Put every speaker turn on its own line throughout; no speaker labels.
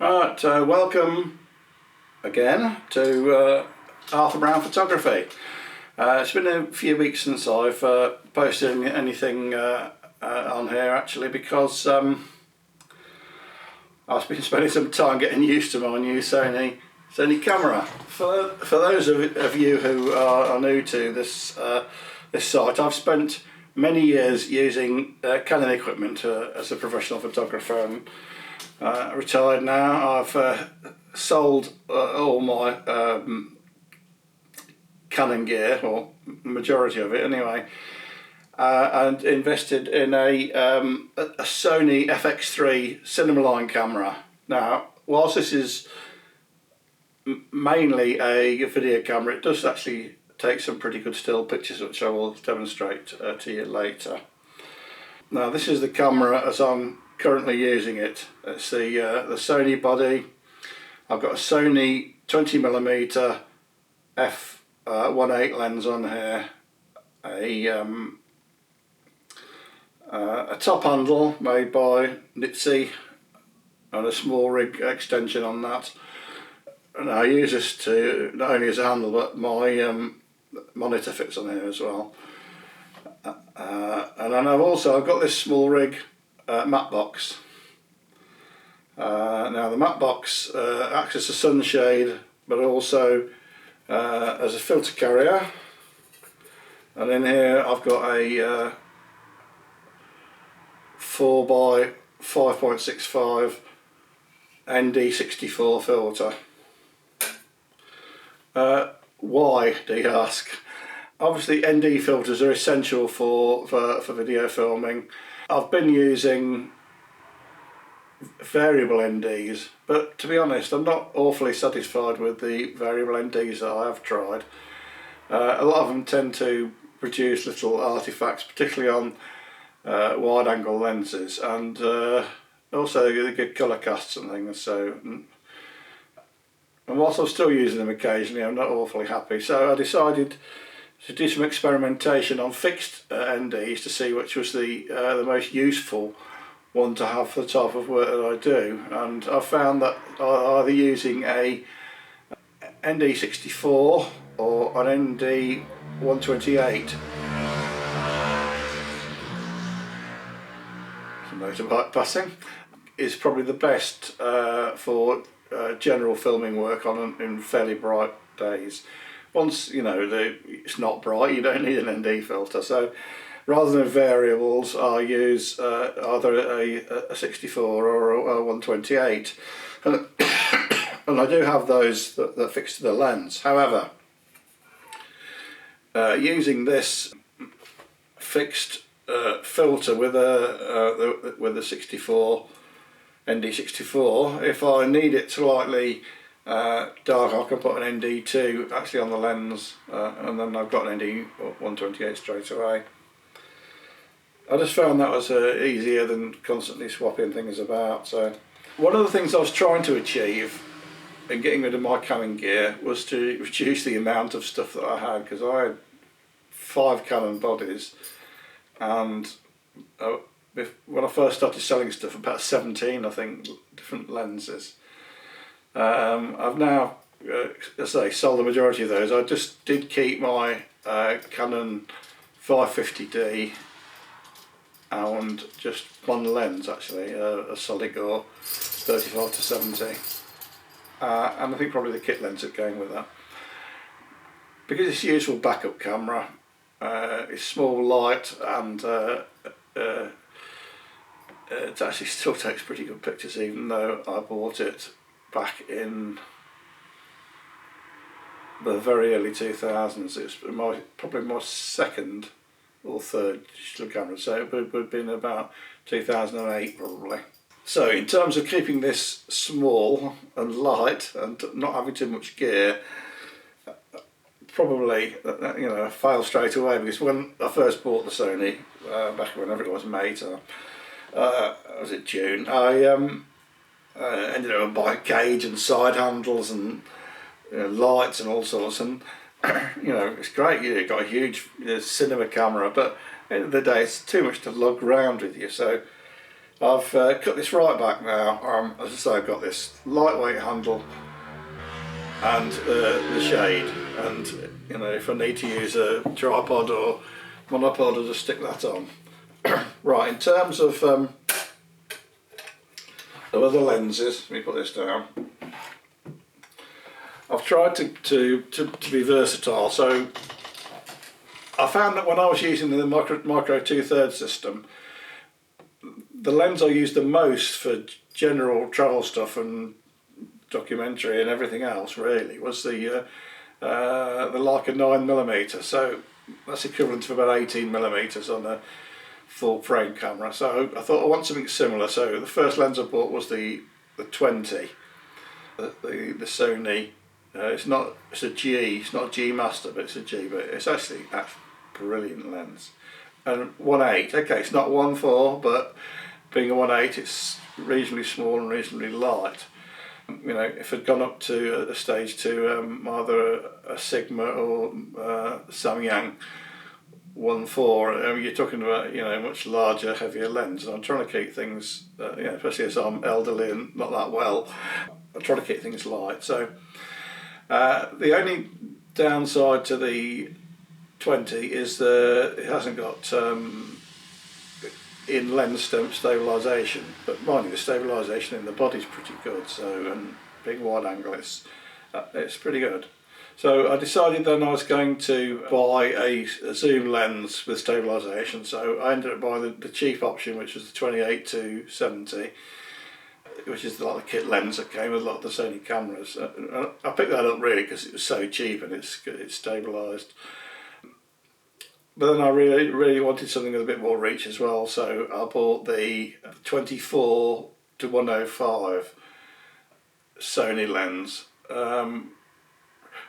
Right, welcome again to Arthur Brown Photography. It's been a few weeks since I've posted anything on here actually, because I've been spending some time getting used to my new Sony camera. For those of you who are new to this site, I've spent many years using Canon equipment as a professional photographer, and retired now. I've sold all my Canon gear, or majority of it anyway, and invested in a Sony FX3 Cinema Camera. Now, whilst this is mainly a video camera, it does actually take some pretty good still pictures, which I will demonstrate to you later. Now, this is the camera as I'm currently using it. It's the Sony body. I've got a Sony 20mm f1.8 lens on here, a top handle made by Nitsi, and a small rig extension on that. And I use this to not only as a handle, but my monitor fits on here as well. And then I've got this small rig matte box. Now the matte box acts as a sunshade, but also as a filter carrier. And in here I've got a 4x5.65 ND64 filter. Why, do you ask? Obviously ND filters are essential for video filming. I've been using variable NDs, but to be honest, I'm not awfully satisfied with the variable NDs that I have tried. A lot of them tend to produce little artifacts, particularly on wide angle lenses, and also they get colour casts and things. So, and whilst I'm still using them occasionally, I'm not awfully happy. So I decided to do some experimentation on fixed NDs to see which was the most useful one to have for the type of work that I do. And I found that either using a ND64 or an ND128, some motorbike passing, is probably the best for general filming work in fairly bright days. Once you know it's not bright, you don't need an ND filter. So rather than variables, I use either a 64 or a 128, and I do have those that fix to the lens. However, using this fixed filter with a 64 ND64, if I need it slightly dark, I can put an ND2 actually on the lens, and then I've got an ND128 straight away. I just found that was easier than constantly swapping things about. So one of the things I was trying to achieve in getting rid of my Canon gear was to reduce the amount of stuff that I had, because I had 5 Canon bodies, and when I first started selling stuff, about 17 I think different lenses. I've now, as I say, sold the majority of those. I just did keep my Canon 550D and just one lens actually, a solid gore 35 to 70, and I think probably the kit lens that came with that, because it's a useful backup camera. It's small, light, and it actually still takes pretty good pictures, even though I bought it back in the very early 2000s. It's probably my second or third digital camera, so it would have been about 2008 probably. So in terms of keeping this small and light and not having too much gear, probably a fail straight away, because when I first bought the Sony back whenever it was, May or was it June, I ended up buying cage and side handles and lights and all sorts, and it's great. You've got a huge cinema camera, but at the end of the day, it's too much to lug around with you. So I've cut this right back now. As I say, I've got this lightweight handle and the shade, and you know, if I need to use a tripod or monopod, I'll just stick that on. Right, in terms of other lenses, let me put this down. I've tried to be versatile, so I found that when I was using the micro 2/3 system, the lens I used the most for general travel stuff and documentary and everything else really was the Leica 9mm. So that's equivalent to about 18mm on a full frame camera. So I thought I want something similar. So the first lens I bought was the 20, the Sony. It's a G. It's not a G Master, but it's a G. But it's actually a brilliant lens. And 1.8. Okay, it's not 1.4, but being a 1.8, it's reasonably small and reasonably light. You know, if I'd gone up to a stage to either a Sigma or Samyang 1.4, you're talking about, you know, a much larger, heavier lens. And I'm trying to keep things, you know, especially as I'm elderly and not that well, I'm trying to keep things light. So the only downside to the 20 is that it hasn't got in lens stabilisation, but mind you, the stabilisation in the body's pretty good. So, and being wide angle, it's pretty good. So I decided then I was going to buy a zoom lens with stabilisation. So I ended up buying the cheap option, which was the 28-70, which is like the kit lens that came with a lot of the Sony cameras. I picked that up really because it was so cheap and it's stabilised. But then I really wanted something with a bit more reach as well, so I bought the 24-105 Sony lens.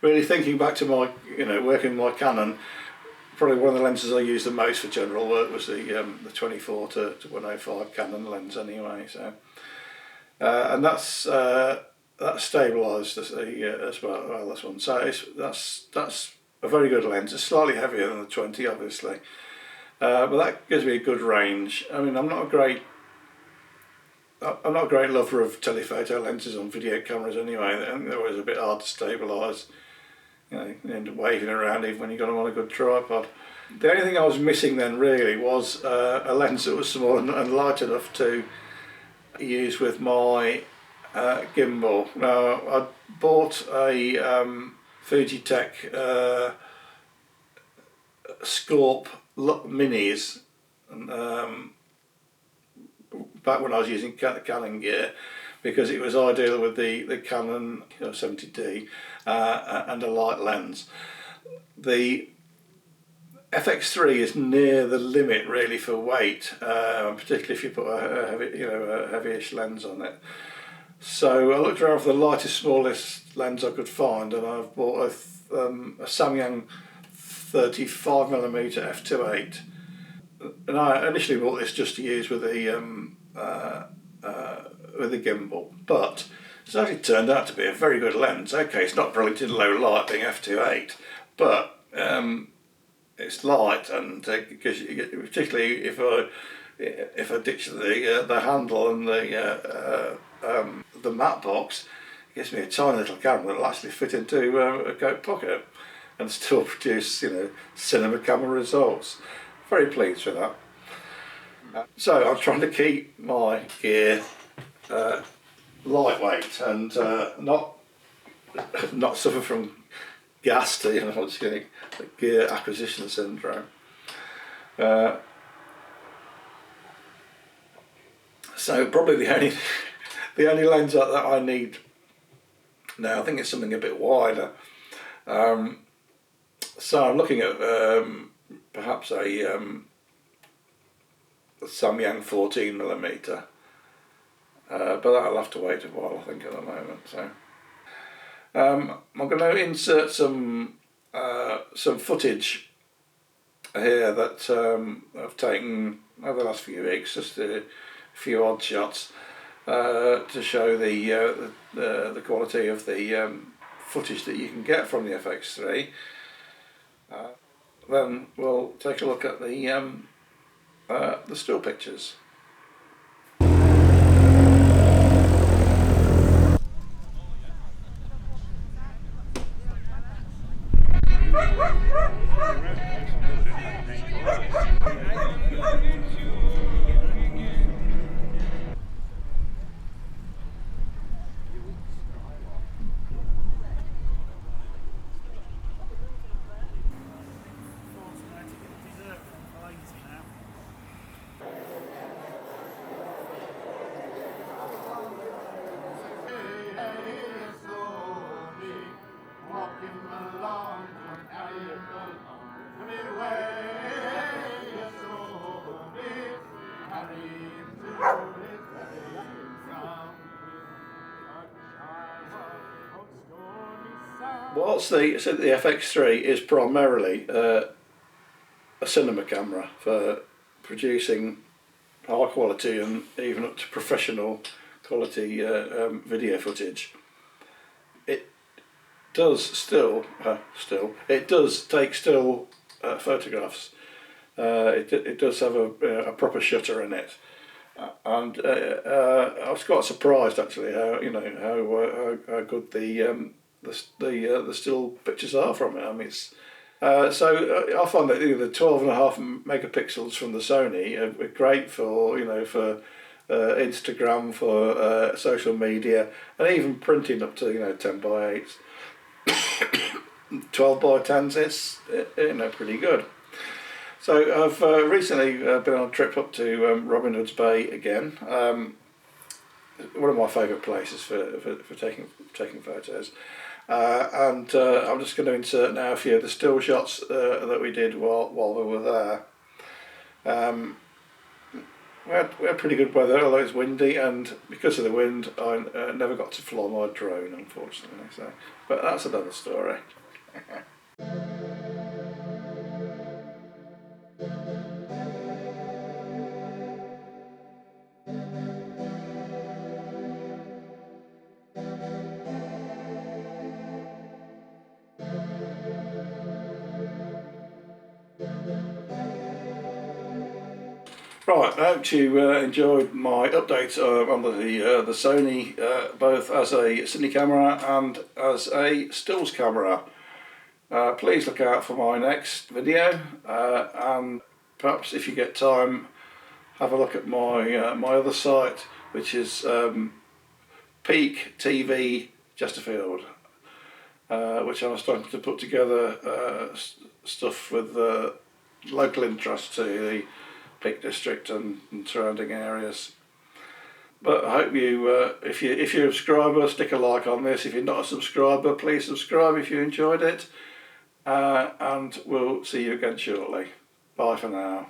Really thinking back to my, you know, working with my Canon, probably one of the lenses I used the most for general work was the 24-105 Canon lens anyway. So and that's stabilised as well. This one, so that's a very good lens. It's slightly heavier than the 20, obviously, but that gives me a good range. I mean, I'm not a great lover of telephoto lenses on video cameras anyway. I think they're always a bit hard to stabilise. You know, you end up waving around even when you've got them on a good tripod. The only thing I was missing then really was a lens that was small and light enough to use with my gimbal. Now, I bought a Fujitech Scorp Minis back when I was using Canon gear, because it was ideal with the Canon 70D and a light lens. The FX3 is near the limit really for weight, particularly if you put a heavyish lens on it. So I looked around for the lightest, smallest lens I could find, and I've bought a Samyang 35mm f2.8. And I initially bought this just to use with the gimbal, but it's actually turned out to be a very good lens. Okay, it's not brilliant in low light, being f2.8, but it's light, and because particularly if I ditch the handle and the matte box, it gives me a tiny little camera that'll actually fit into a coat pocket and still produce, you know, cinema camera results. Very pleased with that. So I'm trying to keep my gear lightweight and not suffer from GAST, you know, what's getting gear acquisition syndrome. So probably the only lens that I need now, I think it's something a bit wider. So I'm looking at perhaps a Samyang 14mm, but that'll have to wait a while, I think, at the moment. So I'm going to insert some footage here that I've taken over the last few weeks, just a few odd shots to show the quality of the footage that you can get from the FX3. Then we'll take a look at the still pictures. Whilst the FX3 is primarily a cinema camera for producing high quality and even up to professional quality video footage, it does still take still photographs. It does have a proper shutter in it, and I was quite surprised actually how how good the still pictures are from it. I mean, it's I find that the 12.5 megapixels from the Sony are great for for Instagram, for social media, and even printing up to 10 by 8s. 12 by 10s is pretty good. So I've recently been on a trip up to Robin Hood's Bay again. One of my favourite places for taking photos. And I'm just going to insert now a few of the still shots that we did while we were there. We had pretty good weather, although it's windy, and because of the wind I never got to fly my drone, unfortunately. But that's another story. Right, I hope you enjoyed my update on the Sony, both as a cine camera and as a stills camera. Please look out for my next video, and perhaps if you get time, have a look at my my other site, which is Peak TV Chesterfield, which I'm starting to put together stuff with local interest to the Peak District and surrounding areas. But I hope you, if you're a subscriber, stick a like on this. If you're not a subscriber, please subscribe if you enjoyed it. And we'll see you again shortly. Bye for now.